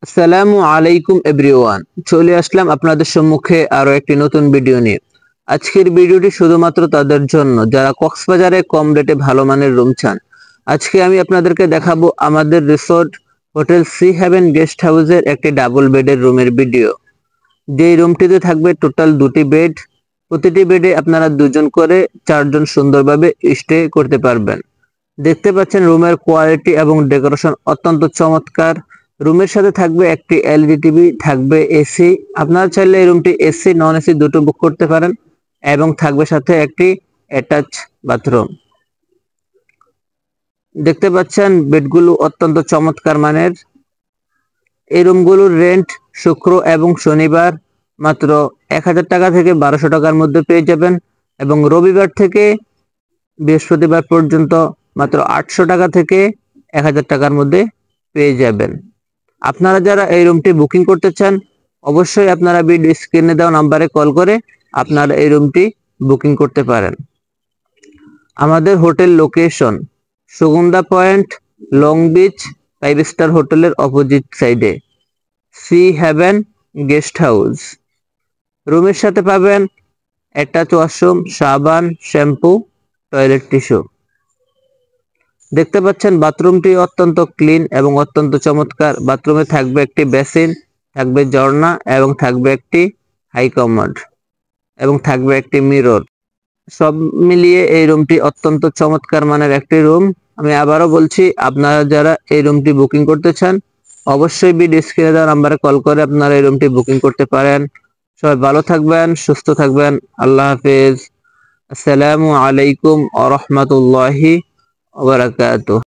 আসসালামু আলাইকুম এভরিওয়ান, চলে আসলাম আপনাদের সম্মুখে আরো একটি নতুন ভিডিও নিয়ে। আজকের ভিডিওটি শুধুমাত্র তাদের জন্য যারা কক্সবাজারে কম রেটে ভালো মানের রুম চান। আজকে আমি আপনাদেরকে দেখাবো আমাদের resort hotel Sea Heaven Guest হাউসের একটি ডাবল বেডের রুমের ভিডিও। যেই রুমটিতে থাকবে টোটাল দুটি বেড, প্রতিটি বেডে আপনারা দুজন করে চারজন সুন্দরভাবে স্টে করতে পারবেন। দেখতে পাচ্ছেন রুমের কোয়ালিটি এবং ডেকোরেশন অত্যন্ত চমৎকার। রুমের সাথে থাকবে একটি এলইডি টিভি, থাকবে এসি। আপনারা চাইলে এই রুমটি এসি নন এসি দুটো বুক করতে পারেন এবং থাকবে সাথে একটি অ্যাটাচ বাথরুম। দেখতে পাচ্ছেন বেডগুলো অত্যন্ত চমৎকার মানের। এই রুমগুলোর রেন্ট শুক্র এবং শনিবার মাত্র 1000 টাকা থেকে 1200 টাকার মধ্যে পেয়ে যাবেন এবং রবিবার থেকে বৃহস্পতিবার পর্যন্ত মাত্র 800 টাকা থেকে 1000 টাকার মধ্যে পেয়ে যাবেন। আপনারা যারা এই রুমটি বুকিং করতে চান অবশ্যই আপনারা ভিডিও স্ক্রিনে দেওয়া নাম্বারে কল করে আপনারা এই রুমটি বুকিং করতে পারেন। আমাদের hotel location Sugandha point, long beach 5 star হোটেলের অপোজিট সাইডে সি হেভেন গেস্ট হাউস। রুমের সাথে পাবেন অ্যাটাচ ওয়াশরুম, সাবান, শ্যাম্পু, টয়লেট টিস্যু। দেখতে পাচ্ছেন বাথরুমটি অত্যন্ত ক্লিন এবং অত্যন্ত চমৎকার। বাথরুমে থাকবে একটি বেসিন, থাকবে ঝর্ণা এবং থাকবে একটি হাই কমোড এবং থাকবে একটি মিরর। সব মিলিয়ে এই রুমটি অত্যন্ত চমৎকার মানের একটি রুম। আমি আবারও বলছি, আপনারা যারা এই রুমটি বুকিং করতে চান অবশ্যই ভিডিও স্ক্রিনে দেওয়া নাম্বারে কল করে আপনারা এই রুমটি বুকিং করতে পারেন। সবাই ভালো থাকবেন, সুস্থ থাকবেন। আল্লাহ হাফেজ। আসসালামু আলাইকুম ওয়া রাহমাতুল্লাহি ওয়া বারাকাতুহু।